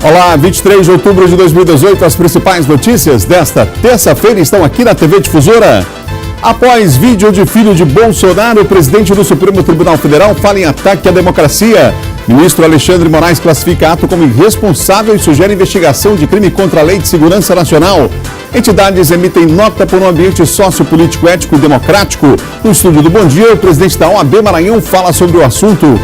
Olá, 23 de outubro de 2018, as principais notícias desta terça-feira estão aqui na TV Difusora. Após vídeo de filho de Bolsonaro, o presidente do Supremo Tribunal Federal fala em ataque à democracia. Ministro Alexandre Moraes classifica ato como irresponsável e sugere investigação de crime contra a Lei de Segurança Nacional. Entidades emitem nota por um ambiente sociopolítico, ético e democrático. No estúdio do Bom Dia, o presidente da OAB Maranhão fala sobre o assunto.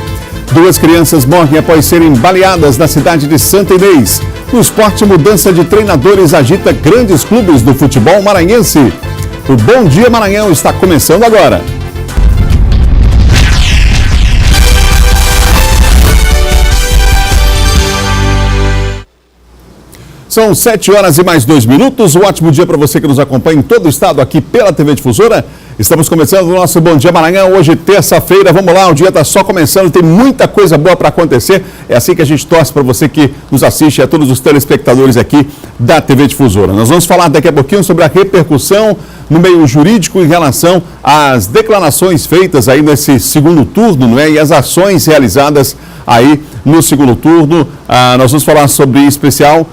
2 crianças morrem após serem baleadas na cidade de Santa Inês. No esporte, mudança de treinadores agita grandes clubes do futebol maranhense. O Bom Dia Maranhão está começando agora. São 7 horas e mais 2 minutos. Um ótimo dia para você que nos acompanha em todo o estado aqui pela TV Difusora. Estamos começando o nosso Bom Dia Maranhão, hoje terça-feira. Vamos lá, o dia está só começando, tem muita coisa boa para acontecer. É assim que a gente torce para você que nos assiste e a todos os telespectadores aqui da TV Difusora. Nós vamos falar daqui a pouquinho sobre a repercussão no meio jurídico em relação às declarações feitas aí nesse segundo turno, não é? E as ações realizadas aí no segundo turno. Nós vamos falar sobre, em especial,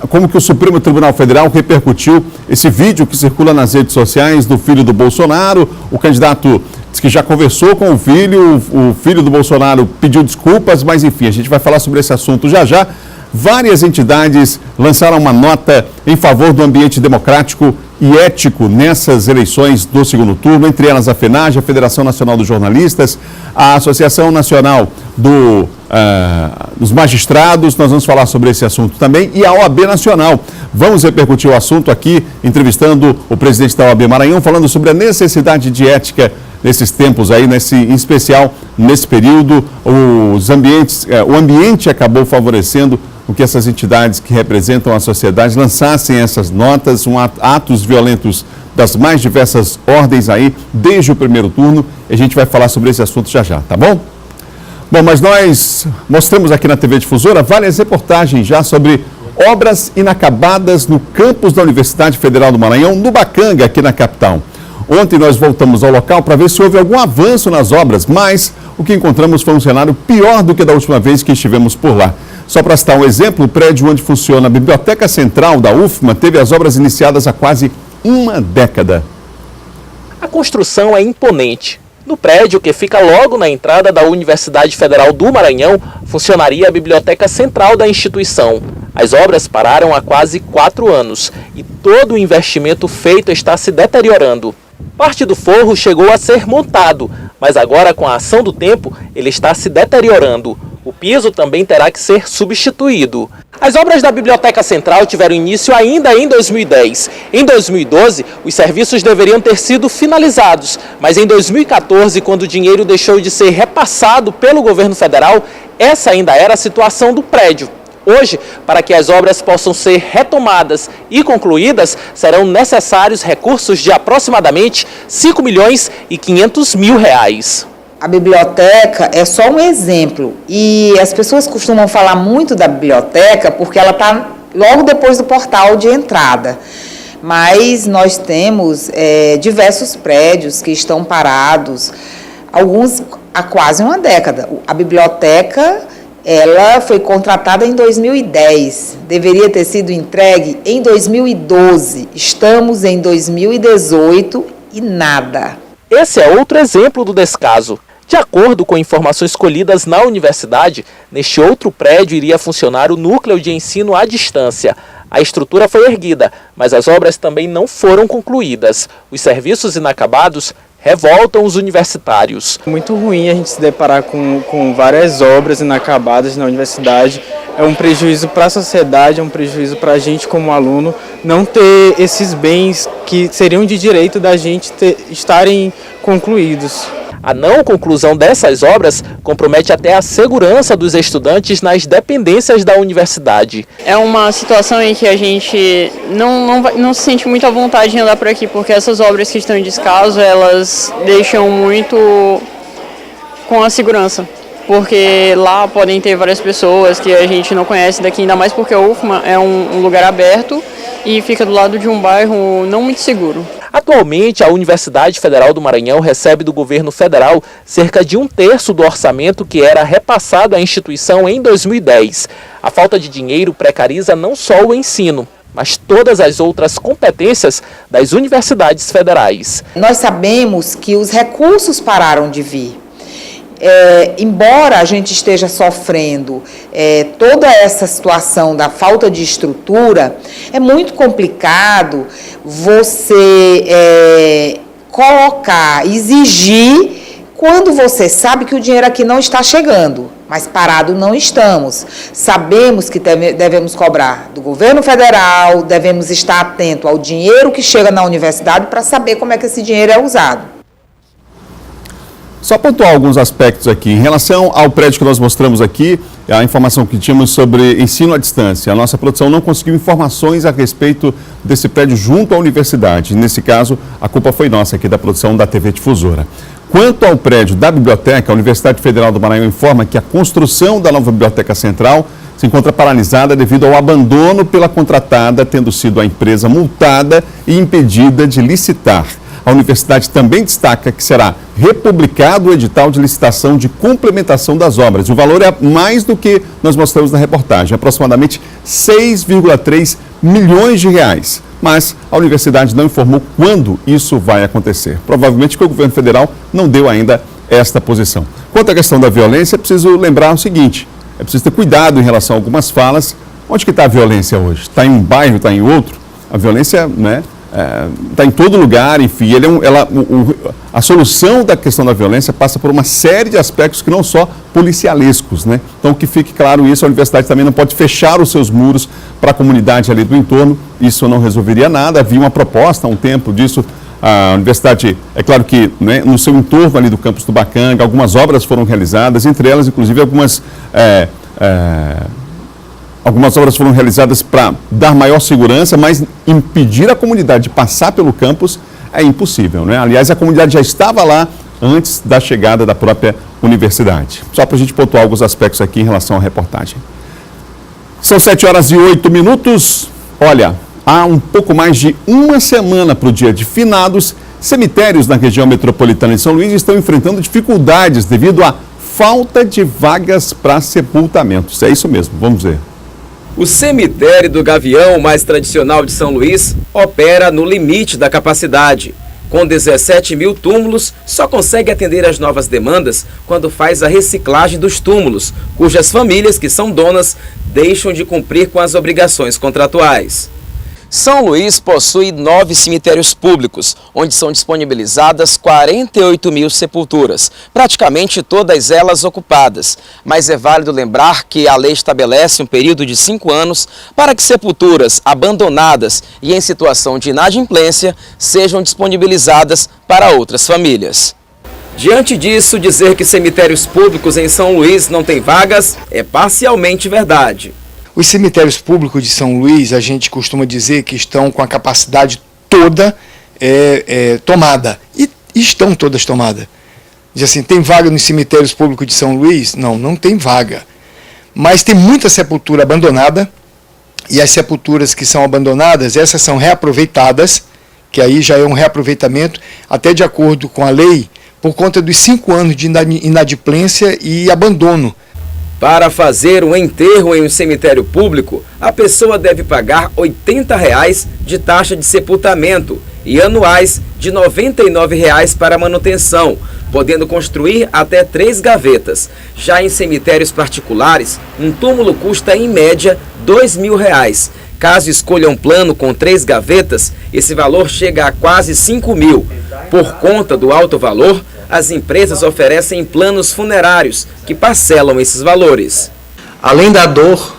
como que o Supremo Tribunal Federal repercutiu esse vídeo que circula nas redes sociais do filho do Bolsonaro. O candidato disse que já conversou com o filho do Bolsonaro pediu desculpas, mas enfim, a gente vai falar sobre esse assunto já já. Várias entidades lançaram uma nota em favor do ambiente democrático e ético nessas eleições do segundo turno, entre elas a FENAGE, a Federação Nacional dos Jornalistas, a Associação Nacional dos Magistrados. Nós vamos falar sobre esse assunto também, e a OAB Nacional. Vamos repercutir o assunto aqui, entrevistando o presidente da OAB Maranhão, falando sobre a necessidade de ética nesses tempos aí, em especial nesse período. O ambiente acabou favorecendo o que essas entidades que representam a sociedade lançassem essas notas, atos violentos das mais diversas ordens aí, desde o primeiro turno. A gente vai falar sobre esse assunto já já, tá bom? Bom, mas nós mostramos aqui na TV Difusora várias reportagens já sobre obras inacabadas no campus da Universidade Federal do Maranhão, no Bacanga, aqui na capital. Ontem nós voltamos ao local para ver se houve algum avanço nas obras, mas o que encontramos foi um cenário pior do que da última vez que estivemos por lá. Só para citar um exemplo, o prédio onde funciona a Biblioteca Central da UFMA teve as obras iniciadas há quase uma década. A construção é imponente. No prédio, que fica logo na entrada da Universidade Federal do Maranhão, funcionaria a Biblioteca Central da instituição. As obras pararam há quase 4 anos e todo o investimento feito está se deteriorando. Parte do forro chegou a ser montado, mas agora, com a ação do tempo, ele está se deteriorando. O piso também terá que ser substituído. As obras da Biblioteca Central tiveram início ainda em 2010. Em 2012, os serviços deveriam ter sido finalizados, mas em 2014, quando o dinheiro deixou de ser repassado pelo governo federal, essa ainda era a situação do prédio. Hoje, para que as obras possam ser retomadas e concluídas, serão necessários recursos de aproximadamente R$5.500.000. A biblioteca é só um exemplo e as pessoas costumam falar muito da biblioteca porque ela está logo depois do portal de entrada. Mas nós temos diversos prédios que estão parados, alguns há quase uma década. A biblioteca ela foi contratada em 2010, deveria ter sido entregue em 2012. Estamos em 2018 e nada. Esse é outro exemplo do descaso. De acordo com informações colhidas na universidade, neste outro prédio iria funcionar o núcleo de ensino à distância. A estrutura foi erguida, mas as obras também não foram concluídas. Os serviços inacabados revoltam os universitários. É muito ruim a gente se deparar com várias obras inacabadas na universidade. É um prejuízo para a sociedade, é um prejuízo para a gente como aluno não ter esses bens que seriam de direito da gente estarem concluídos. A não conclusão dessas obras compromete até a segurança dos estudantes nas dependências da universidade. É uma situação em que a gente não se sente muito à vontade de andar por aqui, porque essas obras que estão em descaso, elas deixam muito com a segurança. Porque lá podem ter várias pessoas que a gente não conhece daqui, ainda mais porque a UFMA é um lugar aberto e fica do lado de um bairro não muito seguro. Atualmente, a Universidade Federal do Maranhão recebe do governo federal cerca de 1/3 do orçamento que era repassado à instituição em 2010. A falta de dinheiro precariza não só o ensino, mas todas as outras competências das universidades federais. Nós sabemos que os recursos pararam de vir. Embora a gente esteja sofrendo toda essa situação da falta de estrutura, é muito complicado você colocar, exigir, quando você sabe que o dinheiro aqui não está chegando, mas parado não estamos. Sabemos que devemos cobrar do governo federal, devemos estar atento ao dinheiro que chega na universidade para saber como é que esse dinheiro é usado. Só pontuar alguns aspectos aqui. Em relação ao prédio que nós mostramos aqui, a informação que tínhamos sobre ensino à distância. A nossa produção não conseguiu informações a respeito desse prédio junto à universidade. Nesse caso, a culpa foi nossa aqui da produção da TV Difusora. Quanto ao prédio da biblioteca, a Universidade Federal do Maranhão informa que a construção da nova Biblioteca Central se encontra paralisada devido ao abandono pela contratada, tendo sido a empresa multada e impedida de licitar. A universidade também destaca que será republicado o edital de licitação de complementação das obras. O valor é mais do que nós mostramos na reportagem, aproximadamente 6,3 milhões de reais. Mas a universidade não informou quando isso vai acontecer. Provavelmente porque o governo federal não deu ainda esta posição. Quanto à questão da violência, é preciso lembrar o seguinte, é preciso ter cuidado em relação a algumas falas. Onde que está a violência hoje? Está em um bairro, está em outro? A violência, né? Está em todo lugar, enfim, a solução da questão da violência passa por uma série de aspectos que não só policialescos, né? Então, que fique claro isso, a universidade também não pode fechar os seus muros para a comunidade ali do entorno, isso não resolveria nada. Havia uma proposta há um tempo disso, a universidade, é claro que, né, no seu entorno ali do campus do Bacanga, algumas obras foram realizadas, entre elas, inclusive, algumas obras foram realizadas para dar maior segurança, mas impedir a comunidade de passar pelo campus é impossível, né? Aliás, a comunidade já estava lá antes da chegada da própria universidade. Só para a gente pontuar alguns aspectos aqui em relação à reportagem. São 7h08. Olha, há um pouco mais de uma semana para o dia de finados, cemitérios na região metropolitana de São Luís estão enfrentando dificuldades devido à falta de vagas para sepultamentos. É isso mesmo, vamos ver. O cemitério do Gavião, mais tradicional de São Luís, opera no limite da capacidade. Com 17 mil túmulos, só consegue atender às novas demandas quando faz a reciclagem dos túmulos, cujas famílias, que são donas, deixam de cumprir com as obrigações contratuais. São Luís possui 9 cemitérios públicos, onde são disponibilizadas 48 mil sepulturas, praticamente todas elas ocupadas. Mas é válido lembrar que a lei estabelece um período de 5 anos para que sepulturas abandonadas e em situação de inadimplência sejam disponibilizadas para outras famílias. Diante disso, dizer que cemitérios públicos em São Luís não têm vagas é parcialmente verdade. Os cemitérios públicos de São Luís, a gente costuma dizer que estão com a capacidade toda tomada. E estão todas tomadas. Diz assim, tem vaga nos cemitérios públicos de São Luís? Não, não tem vaga. Mas tem muita sepultura abandonada, e as sepulturas que são abandonadas, essas são reaproveitadas, que aí já é um reaproveitamento, até de acordo com a lei, por conta dos 5 anos de inadimplência e abandono. Para fazer um enterro em um cemitério público, a pessoa deve pagar R$ 80 de taxa de sepultamento e anuais de R$ 99 para manutenção, podendo construir até 3 gavetas. Já em cemitérios particulares, um túmulo custa em média R$ 2.000. Caso escolha um plano com 3 gavetas, esse valor chega a quase R$ 5.000. Por conta do alto valor, as empresas oferecem planos funerários que parcelam esses valores. Além da dor,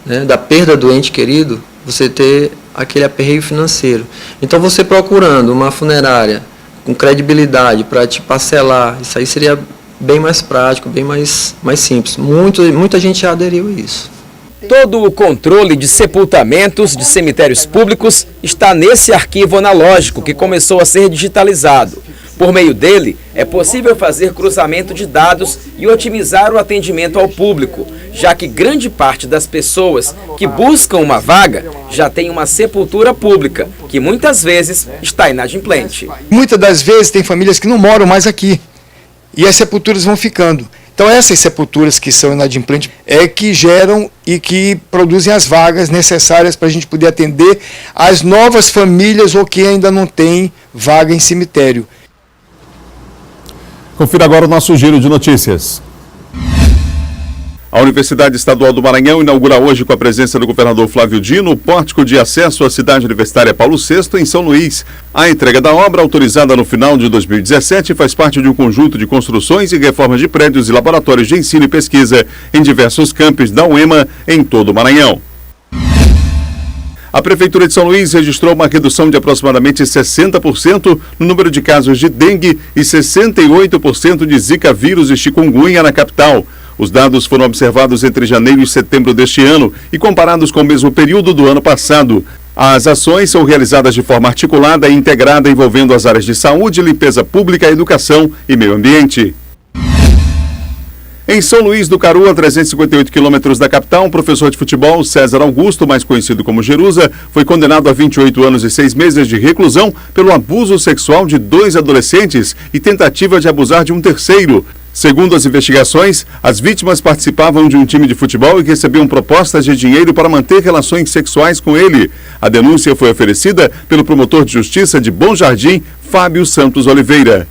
né, da perda do ente querido, você ter aquele aperreio financeiro. Então, você procurando uma funerária com credibilidade para te parcelar, isso aí seria bem mais prático, bem mais simples. Muita gente já aderiu a isso. Todo o controle de sepultamentos de cemitérios públicos está nesse arquivo analógico que começou a ser digitalizado. Por meio dele, é possível fazer cruzamento de dados e otimizar o atendimento ao público, já que grande parte das pessoas que buscam uma vaga já tem uma sepultura pública, que muitas vezes está inadimplente. Muitas das vezes tem famílias que não moram mais aqui e as sepulturas vão ficando. Então essas sepulturas que são inadimplentes é que geram e que produzem as vagas necessárias para a gente poder atender as novas famílias ou que ainda não tem vaga em cemitério. Confira agora o nosso giro de notícias. A Universidade Estadual do Maranhão inaugura hoje, com a presença do governador Flávio Dino, o pórtico de acesso à cidade universitária Paulo VI, em São Luís. A entrega da obra, autorizada no final de 2017, faz parte de um conjunto de construções e reformas de prédios e laboratórios de ensino e pesquisa em diversos campos da UEMA em todo o Maranhão. A Prefeitura de São Luís registrou uma redução de aproximadamente 60% no número de casos de dengue e 68% de zika vírus e chikungunya na capital. Os dados foram observados entre janeiro e setembro deste ano e comparados com o mesmo período do ano passado. As ações são realizadas de forma articulada e integrada, envolvendo as áreas de saúde, limpeza pública, educação e meio ambiente. Em São Luís do Caru, a 358 quilômetros da capital, um professor de futebol, César Augusto, mais conhecido como Jerusa, foi condenado a 28 anos e 6 meses de reclusão pelo abuso sexual de 2 adolescentes e tentativa de abusar de um terceiro. Segundo as investigações, as vítimas participavam de um time de futebol e recebiam propostas de dinheiro para manter relações sexuais com ele. A denúncia foi oferecida pelo promotor de justiça de Bom Jardim, Fábio Santos Oliveira.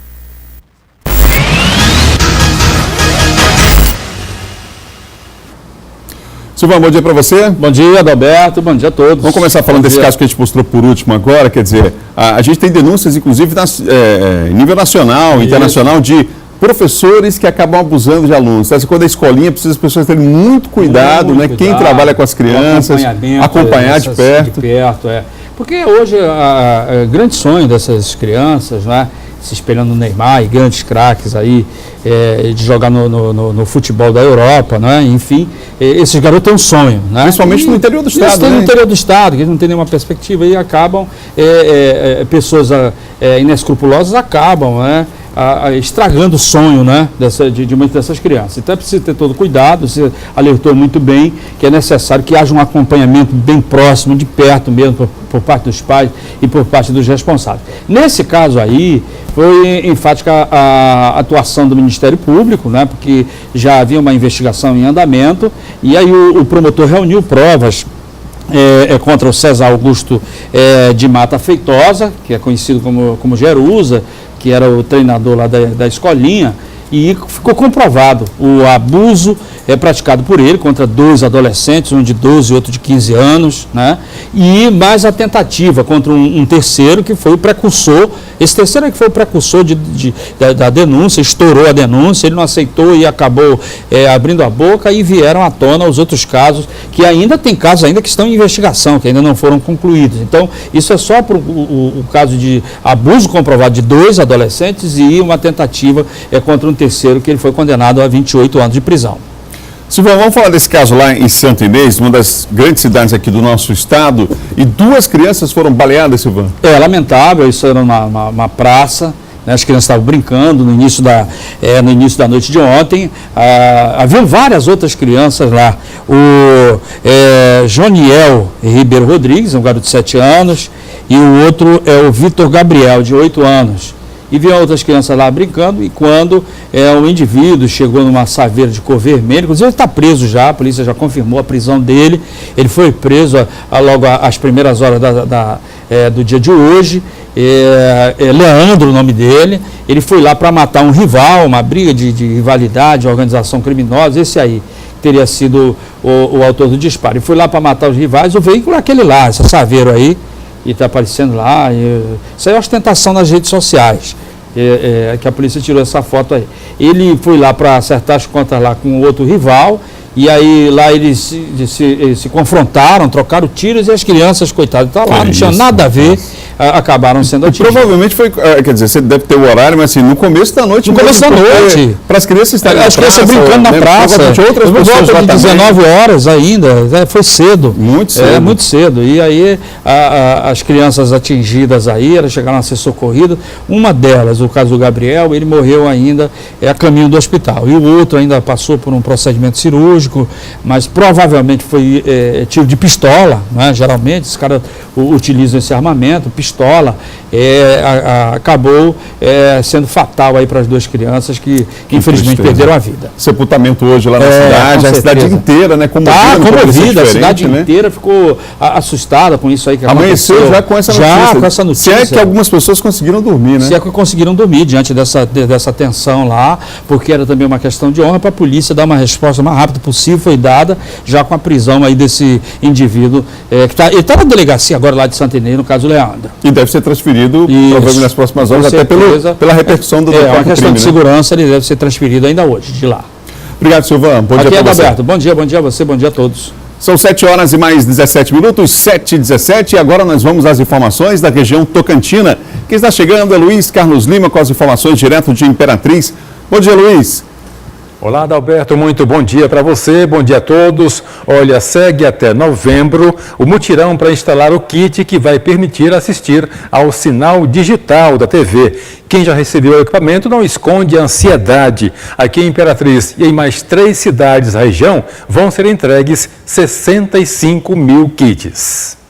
Silvão, bom dia para você. Bom dia, Adalberto. Bom dia a todos. Vamos começar falando desse caso que a gente mostrou por último agora. Quer dizer, a gente tem denúncias, inclusive, em nível nacional, internacional, de professores que acabam abusando de alunos. Quando a escolinha precisa as pessoas terem muito cuidado, né? Quem trabalha com as crianças, acompanhar de perto. Porque hoje o grande sonho dessas crianças, né? Se espelhando no Neymar e grandes craques aí, de jogar no futebol da Europa, né? Enfim, esses garotos têm um sonho, né? Principalmente no interior do estado, né? No interior do estado, que não tem nenhuma perspectiva e acabam, pessoas inescrupulosas acabam, né? Estragando o sonho, né, de muitas dessas crianças. Então é preciso ter todo cuidado. Você alertou muito bem que é necessário que haja um acompanhamento bem próximo, de perto mesmo, por parte dos pais e por parte dos responsáveis. Nesse caso aí, foi enfática a atuação do Ministério Público, né, porque já havia uma investigação em andamento e aí o promotor reuniu provas contra o César Augusto de Mata Feitosa, que é conhecido como Jerusa, que era o treinador lá da escolinha, e ficou comprovado o abuso praticado por ele contra 2 adolescentes, um de 12 e outro de 15 anos, né? E mais a tentativa contra um terceiro que foi o precursor. Esse terceiro é que foi o precursor da denúncia, estourou a denúncia, ele não aceitou e acabou abrindo a boca, e vieram à tona os outros casos, que ainda tem casos ainda que estão em investigação, que ainda não foram concluídos. Então, isso é só para o caso de abuso comprovado de 2 adolescentes e uma tentativa contra um terceiro, que ele foi condenado a 28 anos de prisão. Silvão, vamos falar desse caso lá em Santo Inês, uma das grandes cidades aqui do nosso estado, e 2 crianças foram baleadas, Silvão. É lamentável, isso era uma praça, né, as crianças estavam brincando no início da noite de ontem. Haviam várias outras crianças lá. O Joniel Ribeiro Rodrigues, um garoto de 7 anos, e o outro é o Vitor Gabriel, de 8 anos. E viam outras crianças lá brincando, e quando o indivíduo chegou numa saveira de cor vermelha, inclusive ele está preso já, a polícia já confirmou a prisão dele, ele foi preso logo às primeiras horas do dia de hoje. Leandro, o nome dele, ele foi lá para matar um rival, uma briga de rivalidade, organização criminosa, esse aí teria sido o autor do disparo. Ele foi lá para matar os rivais, o veículo é aquele lá, essa saveira aí, e está aparecendo lá. Isso aí é ostentação nas redes sociais, que a polícia tirou essa foto aí. Ele foi lá para acertar as contas lá com o outro rival, e aí lá eles se confrontaram, trocaram tiros, e as crianças, coitadas, tá lá, não tinha nada a ver. acabaram sendo atingidas. Provavelmente foi, quer dizer, você deve ter o horário, mas assim, no começo da noite. No começo da noite. Para as crianças estarem na praça. As crianças brincando na praça. Outras pessoas volta de 19 horas ainda, foi cedo. Muito cedo. Muito cedo. E aí as crianças atingidas aí, elas chegaram a ser socorridas. Uma delas, o caso do Gabriel, ele morreu ainda a caminho do hospital. E o outro ainda passou por um procedimento cirúrgico, mas provavelmente foi tiro de pistola, né? Geralmente os caras utilizam esse armamento, pistola, acabou sendo fatal aí para as duas crianças que infelizmente perderam a vida. Sepultamento hoje lá na cidade, a cidade inteira, né? Comovida, a cidade inteira ficou assustada com isso aí que aconteceu. Amanheceu já com essa notícia. Já com essa notícia. Se é que algumas pessoas conseguiram dormir, né? Se é que conseguiram dormir diante dessa tensão lá, porque era também uma questão de honra para a polícia dar uma resposta o mais rápida possível, foi dada já com a prisão aí desse indivíduo ele está na delegacia agora lá de Santo Inês, no caso Leandro. E deve ser transferido provavelmente nas próximas horas, até pela repercussão do uma questão crime, de segurança, ele deve ser transferido ainda hoje, de lá. Obrigado, Silvan. Bom dia para você. Adalberto. Bom dia a você, bom dia a todos. São 7 horas e mais 17 minutos, 7h17, e agora nós vamos às informações da região Tocantina. Quem está chegando é Luiz Carlos Lima com as informações direto de Imperatriz. Bom dia, Luiz. Olá, Adalberto, muito bom dia para você, bom dia a todos. Olha, segue até novembro o mutirão para instalar o kit que vai permitir assistir ao sinal digital da TV. Quem já recebeu o equipamento não esconde a ansiedade. Aqui em Imperatriz e em mais 3 cidades da região vão ser entregues 65 mil kits.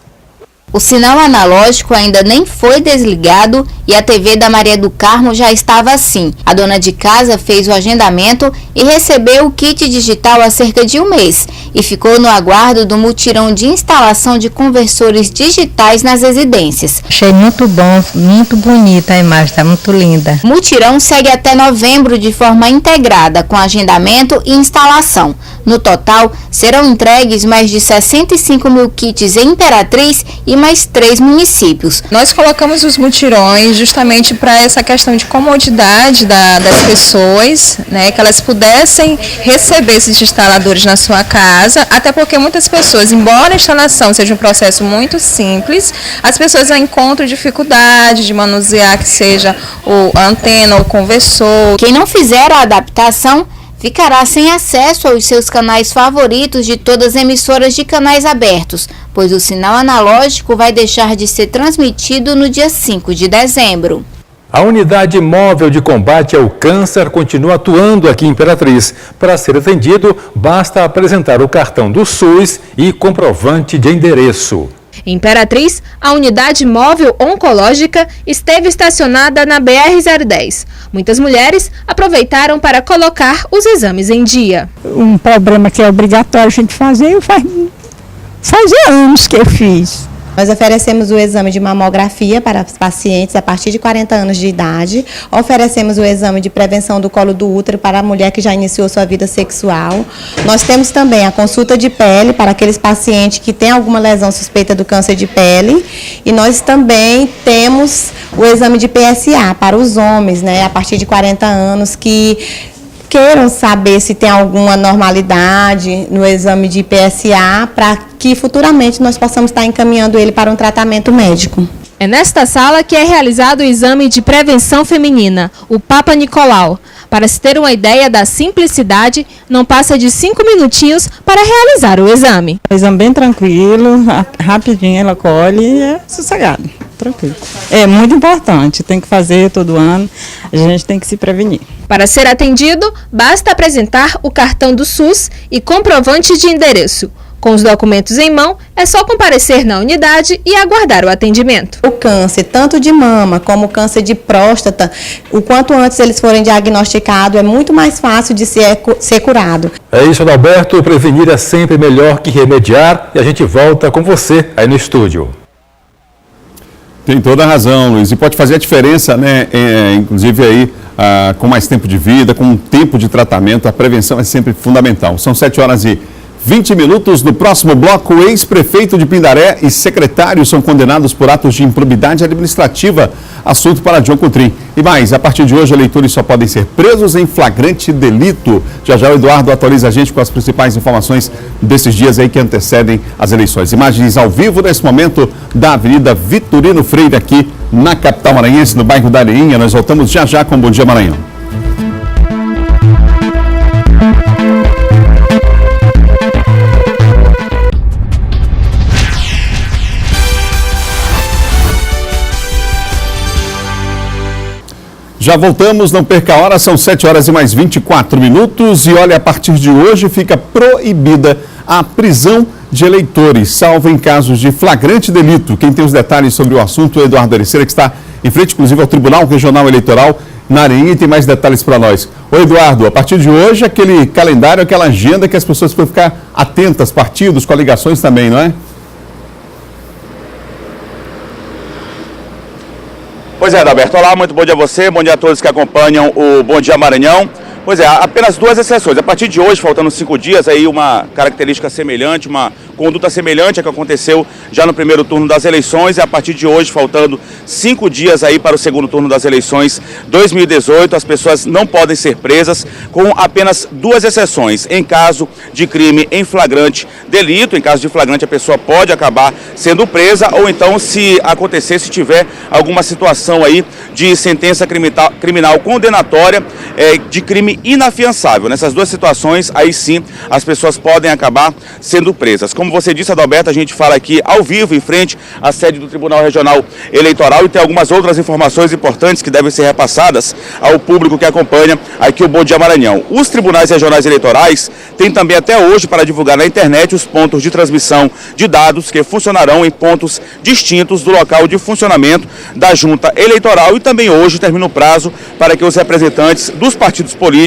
O sinal analógico ainda nem foi desligado e a TV da Maria do Carmo já estava assim. A dona de casa fez o agendamento e recebeu o kit digital há cerca de um mês e ficou no aguardo do mutirão de instalação de conversores digitais nas residências. Achei muito bom, muito bonita a imagem, está muito linda. O mutirão segue até novembro de forma integrada, com agendamento e instalação. No total, serão entregues mais de 65 mil kits em Imperatriz e mais 3 municípios. Nós colocamos os mutirões justamente para essa questão de comodidade das pessoas, né, que elas pudessem receber esses instaladores na sua casa, até porque muitas pessoas, embora a instalação seja um processo muito simples, as pessoas encontram dificuldade de manusear, que seja a antena ou o conversor. Quem não fizer a adaptação ficará sem acesso aos seus canais favoritos de todas as emissoras de canais abertos, pois o sinal analógico vai deixar de ser transmitido no dia 5 de dezembro. A Unidade Móvel de Combate ao Câncer continua atuando aqui em Imperatriz. Para ser atendido, basta apresentar o cartão do SUS e comprovante de endereço. Em Imperatriz, a unidade móvel oncológica esteve estacionada na BR-010. Muitas mulheres aproveitaram para colocar os exames em dia. Um problema que é obrigatório a gente fazer, fazia anos que eu fiz. Nós oferecemos o exame de mamografia para os pacientes a partir de 40 anos de idade. Oferecemos o exame de prevenção do colo do útero para a mulher que já iniciou sua vida sexual. Nós temos também a consulta de pele para aqueles pacientes que têm alguma lesão suspeita do câncer de pele. E nós também temos o exame de PSA para os homens, né, a partir de 40 anos, que queiram saber se tem alguma normalidade no exame de PSA, para que futuramente nós possamos estar encaminhando ele para um tratamento médico. É nesta sala que é realizado o exame de prevenção feminina, o Papa Nicolau. Para se ter uma ideia da simplicidade, não passa de 5 minutinhos para realizar o exame. O exame bem tranquilo, rapidinho ela colhe e é sossegado, tranquilo. É muito importante, tem que fazer todo ano, a gente tem que se prevenir. Para ser atendido, basta apresentar o cartão do SUS e comprovante de endereço. Com os documentos em mão, é só comparecer na unidade e aguardar o atendimento. O câncer, tanto de mama como o câncer de próstata, o quanto antes eles forem diagnosticados, é muito mais fácil de ser curado. É isso, Adalberto. Prevenir é sempre melhor que remediar. E a gente volta com você aí no estúdio. Tem toda a razão, Luiz. E pode fazer a diferença, né? Inclusive aí, com mais tempo de vida, com um tempo de tratamento, a prevenção é sempre fundamental. São 7 horas e 20 minutos. No próximo bloco, o ex-prefeito de Pindaré e secretário são condenados por atos de improbidade administrativa. Assunto para John Coutrin. E mais, a partir de hoje, eleitores só podem ser presos em flagrante delito. Já já o Eduardo atualiza a gente com as principais informações desses dias aí que antecedem as eleições. Imagens ao vivo nesse momento da Avenida Vitorino Freire, aqui na capital maranhense, no bairro da Areinha. Nós voltamos já já com Bom Dia Maranhão. Já voltamos, não perca a hora, são 7 horas e mais 24 minutos. E olha, a partir de hoje fica proibida a prisão de eleitores, salvo em casos de flagrante delito. Quem tem os detalhes sobre o assunto é Eduardo Ericeira, que está em frente, inclusive, ao Tribunal Regional Eleitoral na Areinha, e tem mais detalhes para nós. Ô Eduardo, a partir de hoje, aquele calendário, aquela agenda que as pessoas vão ficar atentas, partidos, coligações também, não é? Pois é, Adalberto. Olá, muito bom dia a você, bom dia a todos que acompanham o Bom Dia Maranhão. Pois é, apenas 2 exceções. A partir de hoje, faltando 5 dias, aí uma característica semelhante, uma conduta semelhante a que aconteceu já no primeiro turno das eleições, e a partir de hoje, faltando 5 dias aí para o segundo turno das eleições 2018, as pessoas não podem ser presas, com apenas 2 exceções. Em caso de crime em flagrante delito, em caso de flagrante, a pessoa pode acabar sendo presa, ou então, se acontecer, se tiver alguma situação aí de sentença criminal condenatória, de crime inafiançável. Nessas 2 situações, aí sim, as pessoas podem acabar sendo presas. Como você disse, Adalberto, a gente fala aqui ao vivo, em frente à sede do Tribunal Regional Eleitoral, e tem algumas outras informações importantes que devem ser repassadas ao público que acompanha aqui o Bom Dia Maranhão. Os tribunais regionais eleitorais têm também até hoje para divulgar na internet os pontos de transmissão de dados que funcionarão em pontos distintos do local de funcionamento da Junta Eleitoral, e também hoje termina o prazo para que os representantes dos partidos políticos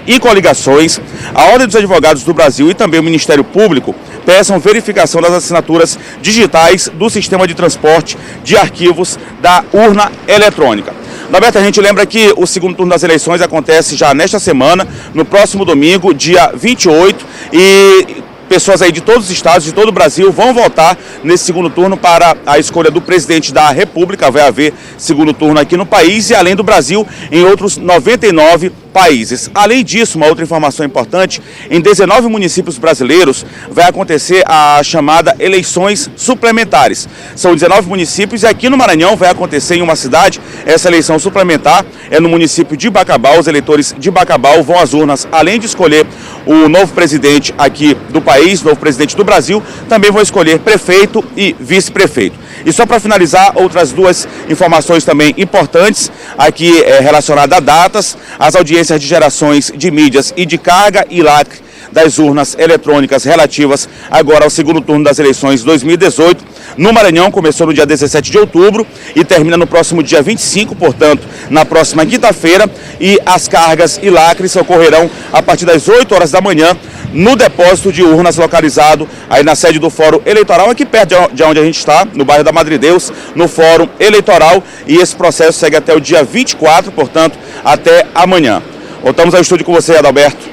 e coligações, a Ordem dos Advogados do Brasil e também o Ministério Público peçam verificação das assinaturas digitais do sistema de transporte de arquivos da urna eletrônica. Roberto, a gente lembra que o segundo turno das eleições acontece já nesta semana, no próximo domingo, dia 28, e pessoas aí de todos os estados, de todo o Brasil, vão votar nesse segundo turno para a escolha do presidente da República. Vai haver segundo turno aqui no país e, além do Brasil, em outros 99 países. Além disso, uma outra informação importante, em 19 municípios brasileiros vai acontecer a chamada eleições suplementares. São 19 municípios e aqui no Maranhão vai acontecer em uma cidade essa eleição suplementar, é no município de Bacabal. Os eleitores de Bacabal vão às urnas, além de escolher o novo presidente aqui do país, novo presidente do Brasil, também vão escolher prefeito e vice-prefeito. E só para finalizar, outras 2 informações também importantes aqui relacionadas a datas: as audiências de gerações de mídias e de carga e lacre das urnas eletrônicas relativas agora ao segundo turno das eleições 2018. No Maranhão começou no dia 17 de outubro e termina no próximo dia 25, portanto, na próxima quinta-feira, e as cargas e lacres ocorrerão a partir das 8 horas da manhã no depósito de urnas localizado aí na sede do Fórum Eleitoral, aqui perto de onde a gente está, no bairro da Madre Deus, no Fórum Eleitoral, e esse processo segue até o dia 24, portanto, até amanhã. Voltamos ao estúdio com você, Adalberto.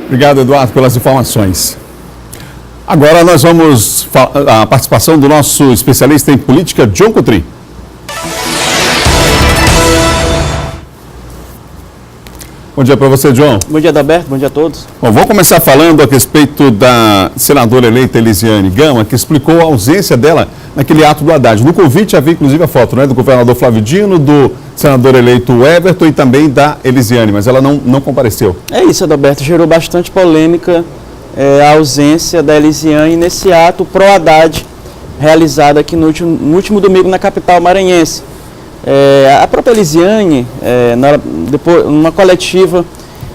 Obrigado, Eduardo, pelas informações. Agora nós vamos a participação do nosso especialista em política, John Coutrin. Bom dia para você, John. Bom dia, Adalberto. Bom dia a todos. Bom, vamos começar falando a respeito da senadora eleita Elisiane Gama, que explicou a ausência dela naquele ato do Haddad. No convite havia inclusive a foto, né, do governador Flávio Dino, do senador eleito Everton e também da Elisiane, mas ela não compareceu. É isso, Adalberto. Gerou bastante polêmica a ausência da Elisiane nesse ato pró-Haddad realizado aqui no último domingo na capital maranhense. A própria Elisiane, numa coletiva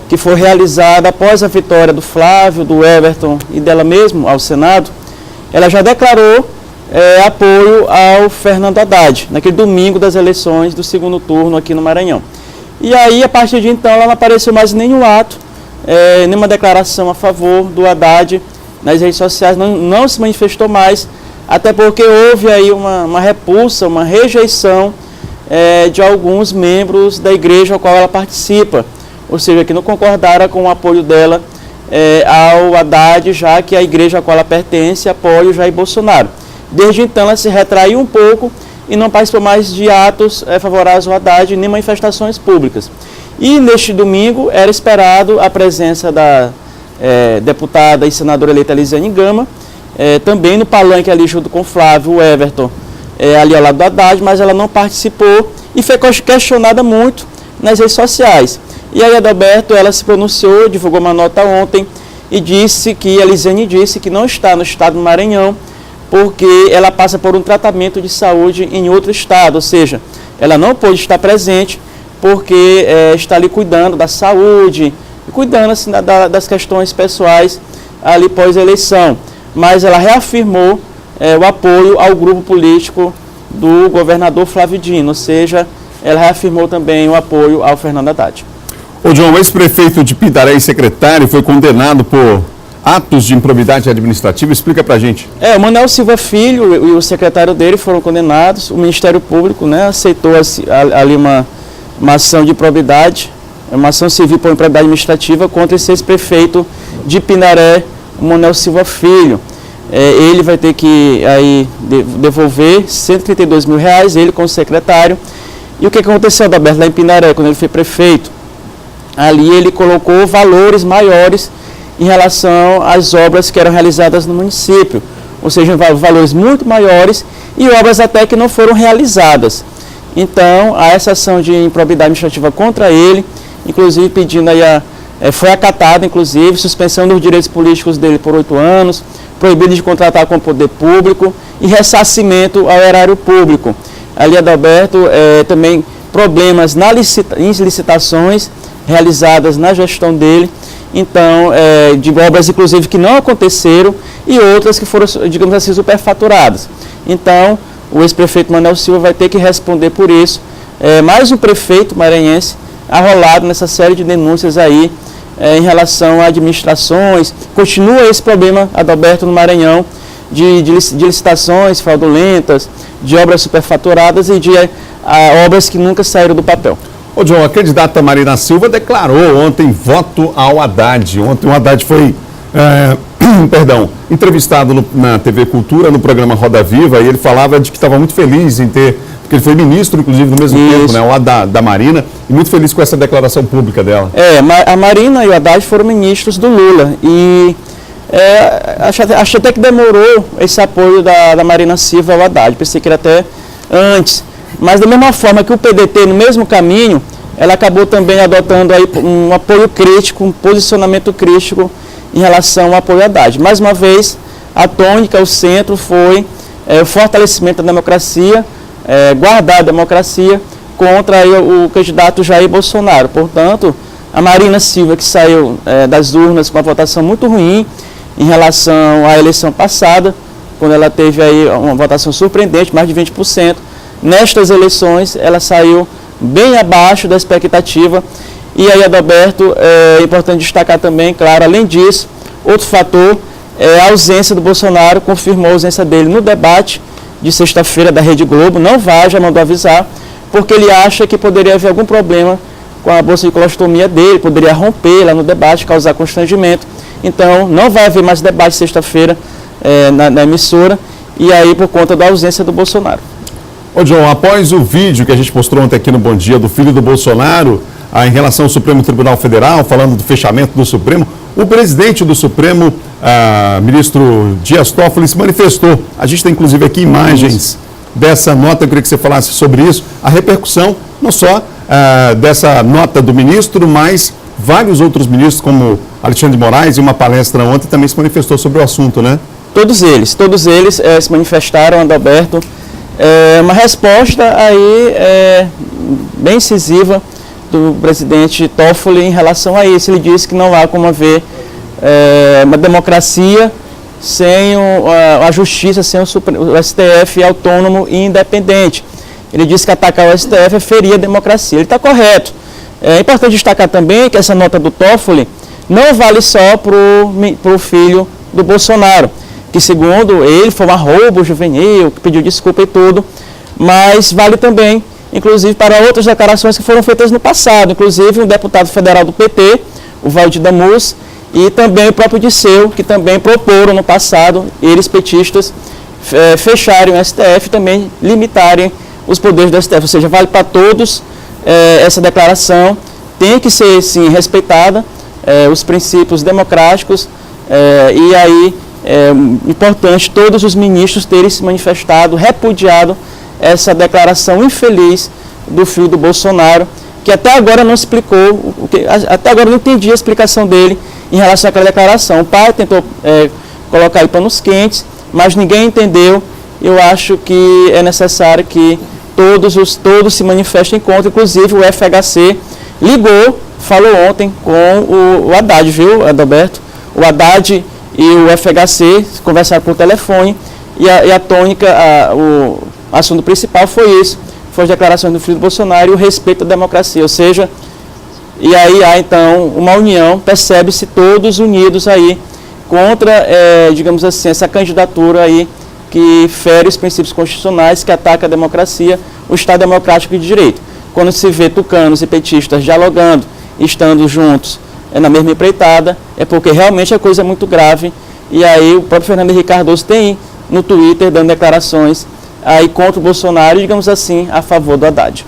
que foi realizada após a vitória do Flávio, do Everton e dela mesmo ao Senado, ela já declarou apoio ao Fernando Haddad, naquele domingo das eleições do segundo turno aqui no Maranhão. E aí, a partir de então, ela não apareceu mais em nenhum ato, nenhuma declaração a favor do Haddad nas redes sociais, não se manifestou mais, até porque houve aí uma repulsa, uma rejeição de alguns membros da igreja ao qual ela participa, ou seja, que não concordaram com o apoio dela ao Haddad, já que a igreja a qual ela pertence apoia o Jair Bolsonaro. Desde então ela se retraiu um pouco e não participou mais de atos favoráveis ao Haddad, nem manifestações públicas. E neste domingo era esperado a presença da deputada e senadora eleita Elisiane Gama, também no palanque ali junto com Flávio Everton, ali ao lado do Haddad, mas ela não participou e foi questionada muito nas redes sociais. E aí Adalberto, ela se pronunciou, divulgou uma nota ontem e disse que, Elisiane disse que não está no estado do Maranhão porque ela passa por um tratamento de saúde em outro estado, ou seja, ela não pôde estar presente porque está ali cuidando da saúde, cuidando assim, das questões pessoais ali pós-eleição. Mas ela reafirmou o apoio ao grupo político do governador Flávio Dino, ou seja, ela reafirmou também o apoio ao Fernando Haddad. Ô João, o ex-prefeito de Pindaré e secretário foi condenado por atos de improbidade administrativa. Explica pra gente. O Manuel Silva Filho e o secretário dele foram condenados. O Ministério Público aceitou ali uma ação de improbidade, uma ação civil por improbidade administrativa contra esse ex-prefeito de Pindaré, o Manuel Silva Filho. Ele vai ter que aí devolver R$132 mil, ele com o secretário. E o que aconteceu, Adalberto, lá em Pindaré, quando ele foi prefeito? Ali ele colocou valores maiores em relação às obras que eram realizadas no município, ou seja, valores muito maiores e obras até que não foram realizadas. Então, há essa ação de improbidade administrativa contra ele, inclusive pedindo aí foi acatada, inclusive, suspensão dos direitos políticos dele por 8 anos, proibido de contratar com o poder público e ressarcimento ao erário público. Ali, Adalberto, também problemas em licitações realizadas na gestão dele, então, de obras, inclusive, que não aconteceram e outras que foram, digamos assim, superfaturadas. Então, o ex-prefeito Manuel Silva vai ter que responder por isso. Mais um prefeito maranhense arrolado nessa série de denúncias aí em relação a administrações. Continua esse problema, Adalberto, no Maranhão, de licitações fraudulentas, de obras superfaturadas e de obras que nunca saíram do papel. Ô João, a candidata Marina Silva declarou ontem voto ao Haddad. Ontem o Haddad foi entrevistado na TV Cultura, no programa Roda Viva, e ele falava de que estava muito feliz em ter, porque ele foi ministro, inclusive, no mesmo tempo, né, o da Marina, e muito feliz com essa declaração pública dela. A Marina e o Haddad foram ministros do Lula, e acho até que demorou esse apoio da Marina Silva ao Haddad, pensei que era até antes. Mas da mesma forma que o PDT, no mesmo caminho, ela acabou também adotando aí um apoio crítico, um posicionamento crítico em relação ao apoio ao Haddad. Mais uma vez, a tônica, o centro foi o fortalecimento da democracia, guardar a democracia contra aí o candidato Jair Bolsonaro. Portanto, a Marina Silva, que saiu das urnas com uma votação muito ruim em relação à eleição passada, quando ela teve aí uma votação surpreendente, mais de 20%, nestas eleições ela saiu bem abaixo da expectativa. E aí, Adalberto, é importante destacar também, claro, além disso, outro fator é a ausência do Bolsonaro, confirmou a ausência dele no debate de sexta-feira da Rede Globo, não vai, já mandou avisar, porque ele acha que poderia haver algum problema com a bolsa de colostomia dele, poderia romper lá no debate, causar constrangimento. Então, não vai haver mais debate sexta-feira na emissora, e aí por conta da ausência do Bolsonaro. Ô João, após o vídeo que a gente mostrou ontem aqui no Bom Dia do filho do Bolsonaro, em relação ao Supremo Tribunal Federal, falando do fechamento do Supremo, o presidente do Supremo, ministro Dias Toffoli, se manifestou. A gente tem inclusive aqui imagens dessa nota, eu queria que você falasse sobre isso, a repercussão, não só dessa nota do ministro, mas vários outros ministros, como Alexandre de Moraes, em uma palestra ontem, também se manifestou sobre o assunto, né? Todos eles se manifestaram, Adalberto. Uma resposta aí bem incisiva do presidente Toffoli em relação a isso. Ele disse que não há como haver uma democracia sem a justiça, sem o STF autônomo e independente. Ele disse que atacar o STF é ferir a democracia. Ele está correto. É importante destacar também que essa nota do Toffoli não vale só para o filho do Bolsonaro, que segundo ele foi um arrobo juvenil, que pediu desculpa e tudo, mas vale também, inclusive, para outras declarações que foram feitas no passado, inclusive um deputado federal do PT, o Valdir Damus, e também o próprio Disseu, que também proporam no passado, eles petistas, fecharem o STF e também limitarem os poderes do STF, ou seja, vale para todos essa declaração, tem que ser sim respeitada, os princípios democráticos, e aí é importante todos os ministros terem se manifestado, repudiado essa declaração infeliz do filho do Bolsonaro, que até agora não explicou, até agora não entendi a explicação dele em relação àquela declaração. O pai tentou colocar aí panos quentes, mas ninguém entendeu. Eu acho que é necessário que todos se manifestem contra, inclusive o FHC ligou, falou ontem com o Haddad, viu, Adalberto? O Haddad e o FHC conversaram por telefone e a tônica, o assunto principal foi isso, foi as declarações do filho do Bolsonaro e o respeito à democracia, ou seja, e aí há então uma união, percebe-se todos unidos aí contra, digamos assim, essa candidatura aí que fere os princípios constitucionais, que ataca a democracia, o Estado democrático de direito. Quando se vê tucanos e petistas dialogando, estando juntos na mesma empreitada, é porque realmente a coisa é muito grave. E aí o próprio Fernando Henrique Cardoso tem no Twitter dando declarações aí contra o Bolsonaro e, digamos assim, a favor do Haddad.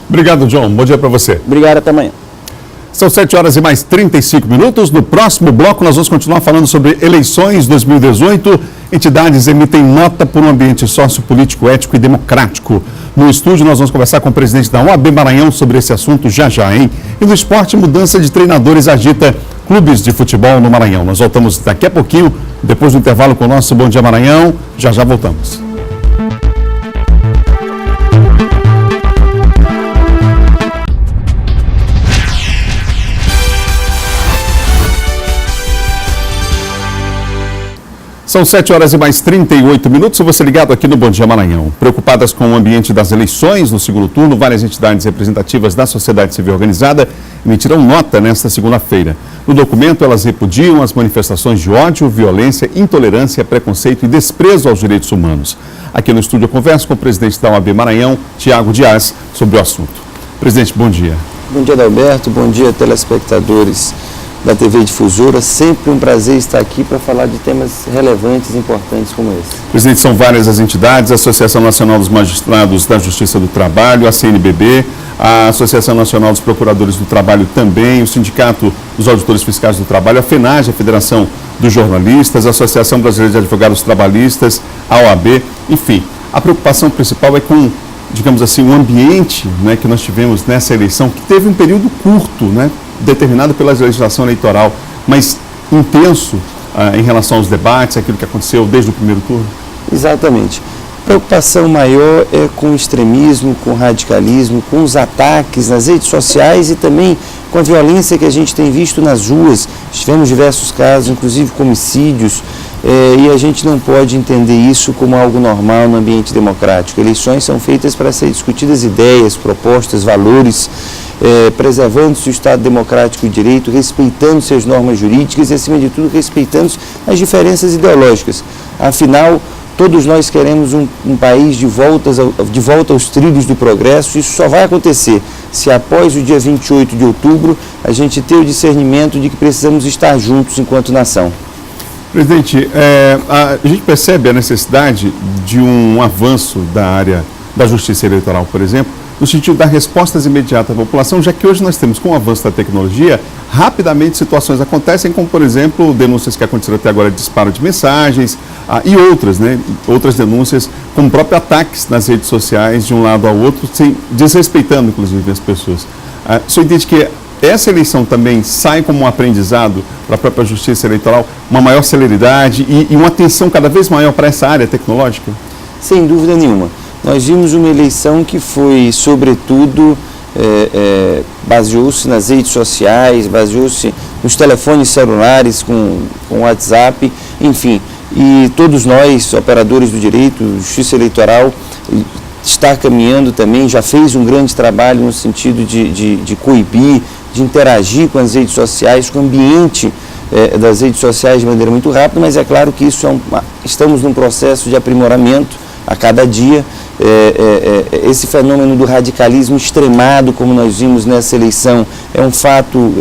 Obrigado, John. Bom dia para você. Obrigado, até amanhã. São 7 horas e mais 35 minutos. No próximo bloco, nós vamos continuar falando sobre eleições 2018. Entidades emitem nota por um ambiente sociopolítico, ético e democrático. No estúdio, nós vamos conversar com o presidente da OAB Maranhão sobre esse assunto já, hein? E no esporte, mudança de treinadores agita clubes de futebol no Maranhão. Nós voltamos daqui a pouquinho, depois do intervalo com o nosso Bom Dia Maranhão. Já voltamos. São 7 horas e mais 38 minutos. Você ligado aqui no Bom Dia Maranhão. Preocupadas com o ambiente das eleições no segundo turno, várias entidades representativas da sociedade civil organizada emitiram nota nesta segunda-feira. No documento, elas repudiam as manifestações de ódio, violência, intolerância, preconceito e desprezo aos direitos humanos. Aqui no estúdio eu converso com o presidente da OAB Maranhão, Tiago Dias, sobre o assunto. Presidente, bom dia. Bom dia, Adalberto. Bom dia, telespectadores da TV Difusora. Sempre um prazer estar aqui para falar de temas relevantes e importantes como esse. Presidente, são várias as entidades, a Associação Nacional dos Magistrados da Justiça do Trabalho, a CNBB, a Associação Nacional dos Procuradores do Trabalho também, o Sindicato dos Auditores Fiscais do Trabalho, a FENAGE, a Federação dos Jornalistas, a Associação Brasileira de Advogados Trabalhistas, a OAB, enfim. A preocupação principal é com, digamos assim, o ambiente, né, que nós tivemos nessa eleição, que teve um período curto, né, determinado pela legislação eleitoral, mas intenso em relação aos debates, aquilo que aconteceu desde o primeiro turno? Exatamente. A preocupação maior é com o extremismo, com o radicalismo, com os ataques nas redes sociais e também com a violência que a gente tem visto nas ruas. Tivemos diversos casos, inclusive homicídios, e a gente não pode entender isso como algo normal no ambiente democrático. Eleições são feitas para ser discutidas ideias, propostas, valores, preservando-se o Estado democrático de direito, respeitando-se as normas jurídicas e, acima de tudo, respeitando as diferenças ideológicas. Afinal, todos nós queremos um país de volta aos trilhos do progresso. Isso só vai acontecer se após o dia 28 de outubro a gente ter o discernimento de que precisamos estar juntos enquanto nação. Presidente, a gente percebe a necessidade de um avanço da área da justiça eleitoral, por exemplo, no sentido de dar respostas imediatas à população, já que hoje nós temos, com o avanço da tecnologia, rapidamente situações acontecem, como, por exemplo, denúncias que aconteceram até agora de disparo de mensagens e outras, né? Outras denúncias, como próprio ataques nas redes sociais, de um lado ao outro, desrespeitando, inclusive, as pessoas. O senhor entende que essa eleição também sai como um aprendizado para a própria justiça eleitoral, uma maior celeridade e uma atenção cada vez maior para essa área tecnológica? Sem dúvida nenhuma. Nós vimos uma eleição que foi, sobretudo, baseou-se nas redes sociais, baseou-se nos telefones celulares, com WhatsApp, enfim. E todos nós, operadores do direito, justiça eleitoral, está caminhando também, já fez um grande trabalho no sentido de coibir, de interagir com as redes sociais, com o ambiente das redes sociais de maneira muito rápida, mas é claro que isso estamos num processo de aprimoramento a cada dia. Esse fenômeno do radicalismo extremado, como nós vimos nessa eleição, é um fato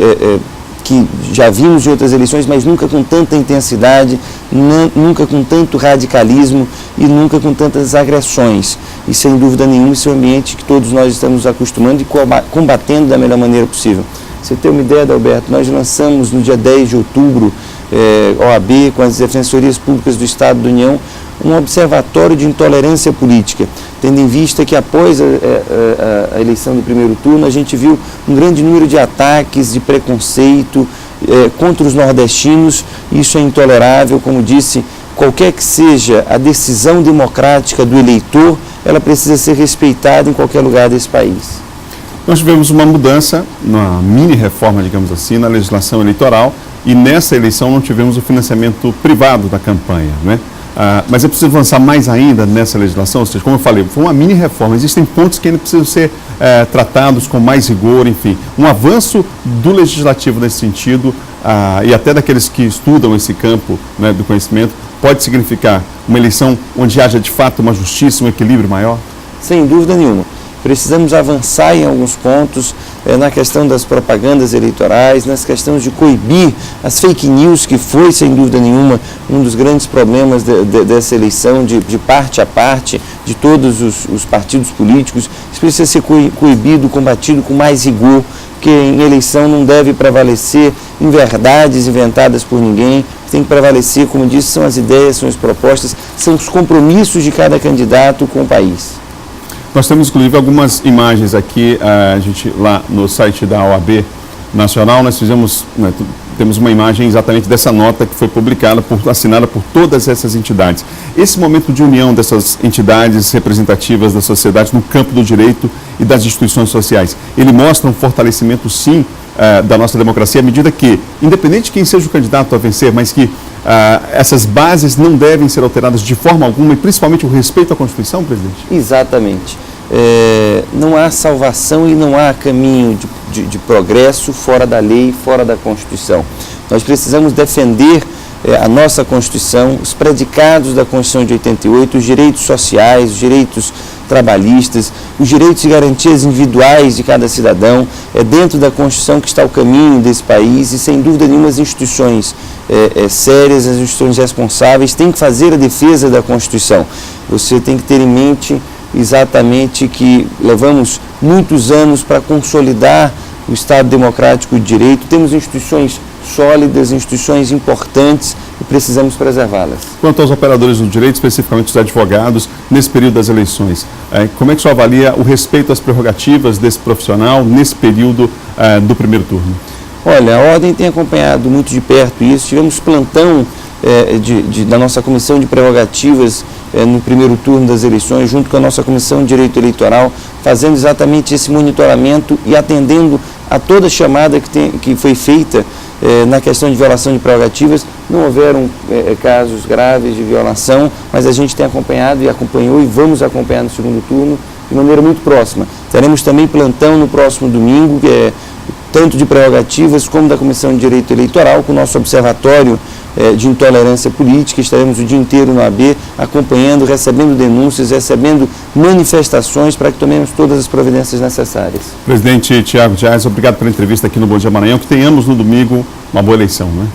que já vimos em outras eleições, mas nunca com tanta intensidade, nunca com tanto radicalismo e nunca com tantas agressões. E sem dúvida nenhuma, esse é um ambiente que todos nós estamos nos acostumando e combatendo da melhor maneira possível. Você tem uma ideia, Adalberto, nós lançamos no dia 10 de outubro, OAB, com as Defensorias Públicas do Estado da União, um observatório de intolerância política, tendo em vista que após a eleição do primeiro turno, a gente viu um grande número de ataques, de preconceito contra os nordestinos. Isso é intolerável, como disse, qualquer que seja a decisão democrática do eleitor, ela precisa ser respeitada em qualquer lugar desse país. Nós tivemos uma mudança, uma mini reforma, digamos assim, na legislação eleitoral, e nessa eleição não tivemos o financiamento privado da campanha, né? Mas é preciso avançar mais ainda nessa legislação, ou seja, como eu falei, foi uma mini reforma, existem pontos que ainda precisam ser tratados com mais rigor, enfim. Um avanço do legislativo nesse sentido, e até daqueles que estudam esse campo, né, do conhecimento, pode significar uma eleição onde haja de fato uma justiça, um equilíbrio maior? Sem dúvida nenhuma. Precisamos avançar em alguns pontos na questão das propagandas eleitorais, nas questões de coibir as fake news, que foi, sem dúvida nenhuma, um dos grandes problemas dessa eleição, de parte a parte, de todos os partidos políticos. Isso precisa ser coibido, combatido com mais rigor, porque em eleição não deve prevalecer em verdades inventadas por ninguém. Tem que prevalecer, como disse, são as ideias, são as propostas, são os compromissos de cada candidato com o país. Nós temos, inclusive, algumas imagens aqui, a gente lá no site da OAB Nacional, nós fizemos, né, temos uma imagem exatamente dessa nota que foi publicada, assinada por todas essas entidades. Esse momento de união dessas entidades representativas da sociedade no campo do direito e das instituições sociais, ele mostra um fortalecimento, sim, da nossa democracia, à medida que, independente de quem seja o candidato a vencer, mas que essas bases não devem ser alteradas de forma alguma, e principalmente o respeito à Constituição, presidente? Exatamente. Não há salvação e não há caminho de progresso fora da lei, fora da Constituição. Nós precisamos defender a nossa Constituição, os predicados da Constituição de 88, os direitos sociais, os direitos trabalhistas, os direitos e garantias individuais de cada cidadão. É dentro da Constituição que está o caminho desse país e, sem dúvida nenhuma, as instituições sérias, as instituições responsáveis têm que fazer a defesa da Constituição. Você tem que ter em mente exatamente que levamos muitos anos para consolidar o Estado Democrático de Direito, temos instituições sólidas, instituições importantes e precisamos preservá-las. Quanto aos operadores do direito, especificamente os advogados, nesse período das eleições, como é que o senhor avalia o respeito às prerrogativas desse profissional nesse período do primeiro turno? Olha, a Ordem tem acompanhado muito de perto isso, tivemos plantão da nossa Comissão de Prerrogativas no primeiro turno das eleições, junto com a nossa Comissão de Direito Eleitoral, fazendo exatamente esse monitoramento e atendendo a toda chamada que foi feita na questão de violação de prerrogativas. Não houveram casos graves de violação, mas a gente tem acompanhado e acompanhou e vamos acompanhar no segundo turno de maneira muito próxima. Teremos também plantão no próximo domingo, tanto de prerrogativas como da Comissão de Direito Eleitoral, com o nosso observatório de intolerância política. Estaremos o dia inteiro no AB, acompanhando, recebendo denúncias, recebendo manifestações para que tomemos todas as providências necessárias. Presidente Tiago Dias, obrigado pela entrevista aqui no Bom Dia Maranhão, que tenhamos no domingo uma boa eleição, né?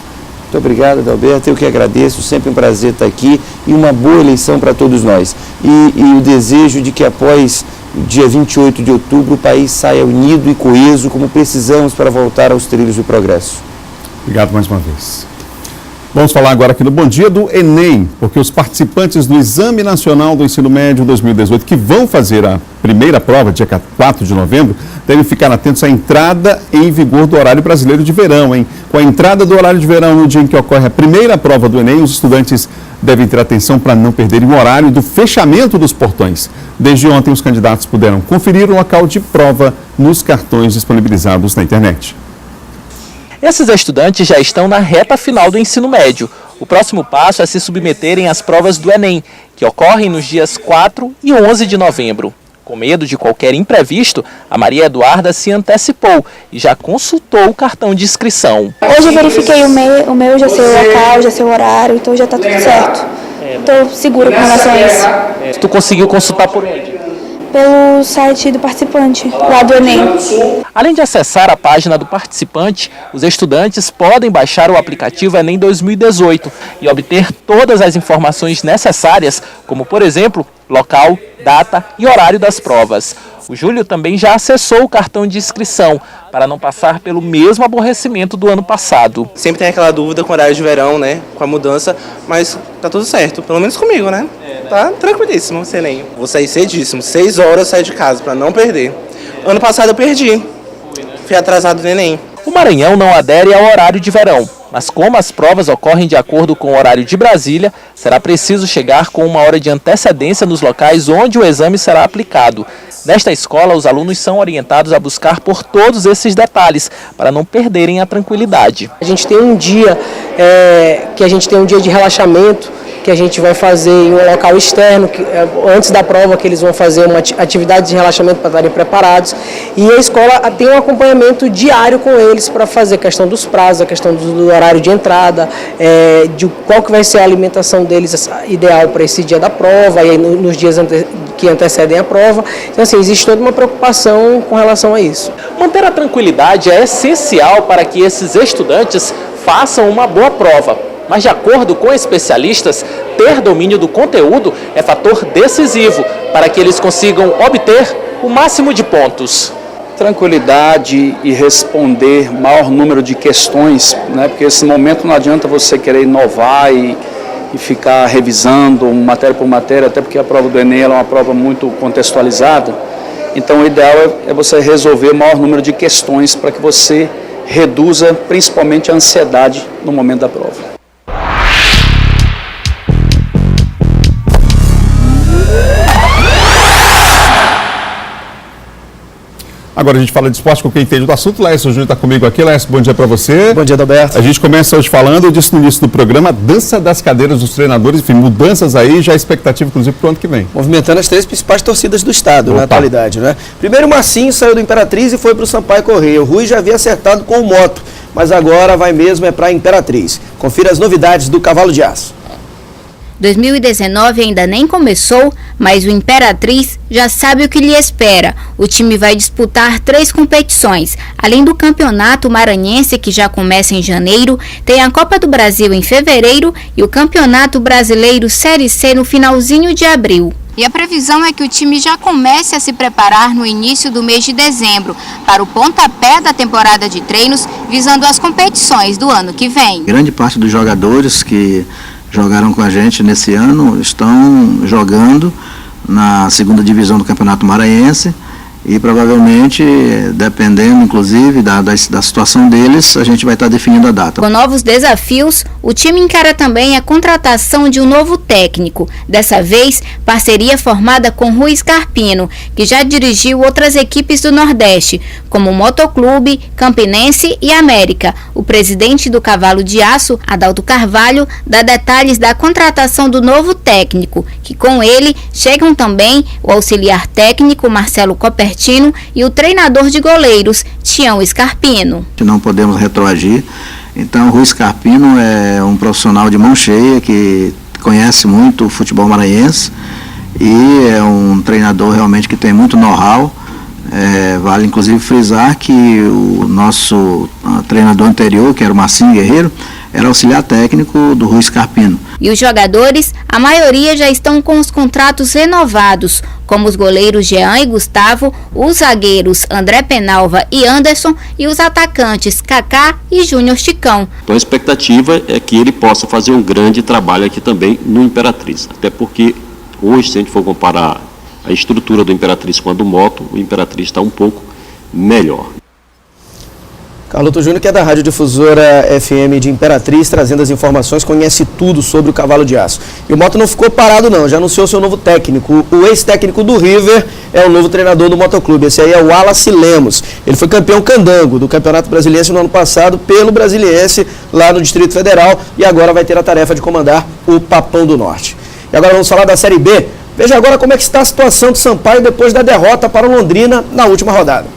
Muito obrigado, Adalberto, eu que agradeço, sempre um prazer estar aqui e uma boa eleição para todos nós. E o desejo de que após dia 28 de outubro o país saia unido e coeso como precisamos para voltar aos trilhos do progresso. Obrigado mais uma vez. Vamos falar agora aqui no Bom Dia do Enem, porque os participantes do Exame Nacional do Ensino Médio 2018, que vão fazer a primeira prova, dia 4 de novembro, devem ficar atentos à entrada em vigor do horário brasileiro de verão, hein? Com a entrada do horário de verão no dia em que ocorre a primeira prova do Enem, os estudantes devem ter atenção para não perderem o horário do fechamento dos portões. Desde ontem, os candidatos puderam conferir o local de prova nos cartões disponibilizados na internet. Esses estudantes já estão na reta final do ensino médio. O próximo passo é se submeterem às provas do Enem, que ocorrem nos dias 4 e 11 de novembro. Com medo de qualquer imprevisto, a Maria Eduarda se antecipou e já consultou o cartão de inscrição. Hoje eu verifiquei o meu, já sei o local, já sei o horário, então já está tudo certo. Estou segura com relação a isso. Tu conseguiu consultar por onde? Pelo site do participante, lá do Enem. Além de acessar a página do participante, os estudantes podem baixar o aplicativo Enem 2018 e obter todas as informações necessárias, como, por exemplo, local, data e horário das provas. O Júlio também já acessou o cartão de inscrição, para não passar pelo mesmo aborrecimento do ano passado. Sempre tem aquela dúvida com o horário de verão, né, com a mudança, mas tá tudo certo, pelo menos comigo, né? Tá tranquilíssimo, sem nem. Vou sair cedíssimo, 6 horas eu saio de casa para não perder. Ano passado eu perdi, fui atrasado no Enem. O Maranhão não adere ao horário de verão, mas como as provas ocorrem de acordo com o horário de Brasília, será preciso chegar com 1 hora de antecedência nos locais onde o exame será aplicado. Nesta escola, os alunos são orientados a buscar por todos esses detalhes, para não perderem a tranquilidade. A gente tem um dia de relaxamento, que a gente vai fazer em um local externo, antes da prova, que eles vão fazer uma atividade de relaxamento para estarem preparados. E a escola tem um acompanhamento diário com eles para fazer a questão dos prazos, a questão do horário de entrada, de qual que vai ser a alimentação deles ideal para esse dia da prova e nos dias que antecedem a prova. Então, assim, existe toda uma preocupação com relação a isso. Manter a tranquilidade é essencial para que esses estudantes façam uma boa prova. Mas, de acordo com especialistas, ter domínio do conteúdo é fator decisivo para que eles consigam obter o máximo de pontos. Tranquilidade e responder o maior número de questões, né? Porque nesse momento não adianta você querer inovar e ficar revisando matéria por matéria, até porque a prova do Enem é uma prova muito contextualizada. Então, o ideal é você resolver o maior número de questões para que você reduza principalmente a ansiedade no momento da prova. Agora a gente fala de esporte com quem entende do assunto. Lécio Júnior está comigo aqui. Lécio, bom dia para você. Bom dia, Adalberto. A gente começa hoje falando, eu disse no início do programa, dança das cadeiras dos treinadores, enfim, mudanças aí, já expectativa inclusive para o ano que vem. Movimentando as 3 principais torcidas do estado, na atualidade, né? Primeiro o Marcinho saiu do Imperatriz e foi para o Sampaio Corrêa. O Rui já havia acertado com o Moto, mas agora vai mesmo para a Imperatriz. Confira as novidades do Cavalo de Aço. 2019 ainda nem começou, mas o Imperatriz já sabe o que lhe espera. O time vai disputar 3 competições. Além do Campeonato Maranhense, que já começa em janeiro, tem a Copa do Brasil em fevereiro e o Campeonato Brasileiro Série C no finalzinho de abril. E a previsão é que o time já comece a se preparar no início do mês de dezembro, para o pontapé da temporada de treinos, visando as competições do ano que vem. Grande parte dos jogadores que jogaram com a gente nesse ano estão jogando na 2ª divisão do Campeonato Maranhense e provavelmente, dependendo inclusive da situação deles, a gente vai estar definindo a data. Com novos desafios, o time encara também a contratação de um novo técnico. Dessa vez, parceria formada com Rui Scarpino, que já dirigiu outras equipes do Nordeste, como o Motoclube, Campinense e América. O presidente do Cavalo de Aço, Adalto Carvalho, dá detalhes da contratação do novo técnico, que com ele chegam também o auxiliar técnico Marcelo Coppertino e o treinador de goleiros, Tião Scarpino. Não podemos retroagir, então o Rui Scarpino é um profissional de mão cheia que conhece muito o futebol maranhense e é um treinador realmente que tem muito know-how. Vale inclusive frisar que o nosso treinador anterior, que era o Marcinho Guerreiro, era auxiliar técnico do Rui Scarpino. E os jogadores, a maioria já estão com os contratos renovados, como os goleiros Jean e Gustavo, os zagueiros André Penalva e Anderson e os atacantes Kaká e Júnior Chicão. Então a expectativa é que ele possa fazer um grande trabalho aqui também no Imperatriz, até porque hoje, se a gente for comparar a estrutura do Imperatriz com a do Moto, o Imperatriz está um pouco melhor. Carloto Júnior, que é da Rádio Difusora FM de Imperatriz, trazendo as informações, conhece tudo sobre o Cavalo de Aço. E o Moto não ficou parado não, já anunciou seu novo técnico. O ex-técnico do River é o novo treinador do Motoclube. Esse aí é o Wallace Lemos. Ele foi campeão candango do Campeonato Brasiliense no ano passado pelo Brasiliense lá no Distrito Federal e agora vai ter a tarefa de comandar o Papão do Norte. E agora vamos falar da Série B. Veja agora como é que está a situação do Sampaio depois da derrota para o Londrina na última rodada.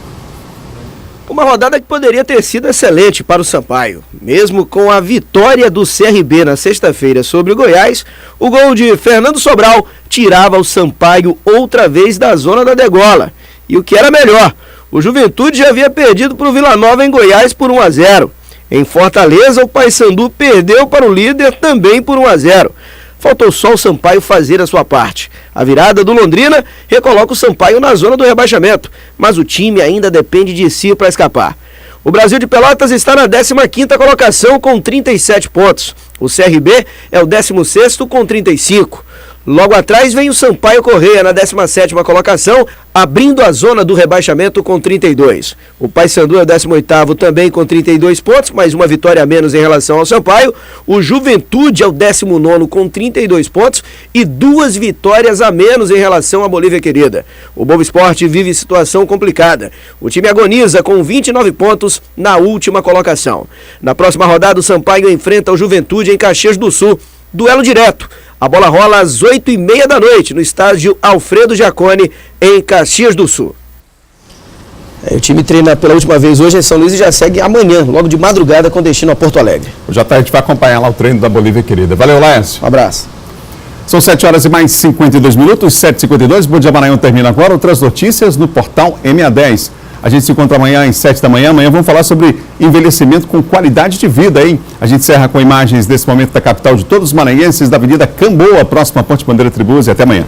Uma rodada que poderia ter sido excelente para o Sampaio. Mesmo com a vitória do CRB na sexta-feira sobre o Goiás, o gol de Fernando Sobral tirava o Sampaio outra vez da zona da degola. E o que era melhor, o Juventude já havia perdido para o Vila Nova em Goiás por 1-0. Em Fortaleza, o Paysandu perdeu para o líder também por 1-0. Faltou só o Sampaio fazer a sua parte. A virada do Londrina recoloca o Sampaio na zona do rebaixamento, mas o time ainda depende de si para escapar. O Brasil de Pelotas está na 15ª colocação com 37 pontos. O CRB é o 16º com 35. Logo atrás vem o Sampaio Corrêa na 17ª colocação, abrindo a zona do rebaixamento com 32. O Paysandu é o 18º também com 32 pontos, mais uma vitória a menos em relação ao Sampaio. O Juventude é o 19º com 32 pontos e 2 vitórias a menos em relação à Bolívia Querida. O Boa Esporte vive situação complicada. O time agoniza com 29 pontos na última colocação. Na próxima rodada, o Sampaio enfrenta o Juventude em Caxias do Sul. Duelo direto. A bola rola às 8h30 da noite no estádio Alfredo Jaconi, em Caxias do Sul. O time treina pela última vez hoje em São Luís e já segue amanhã, logo de madrugada, com destino a Porto Alegre. Já a gente vai acompanhar lá o treino da Bolívia Querida. Valeu, Laércio. Um abraço. São 7 horas e mais 52 minutos, 7h52. Bom Dia Maranhão termina agora. Outras notícias no portal MA10. A gente se encontra amanhã às 7 da manhã. Amanhã vamos falar sobre envelhecimento com qualidade de vida, hein? A gente encerra com imagens desse momento da capital de todos os maranhenses, da Avenida Camboa, próxima à Ponte Bandeira Tribus. E até amanhã.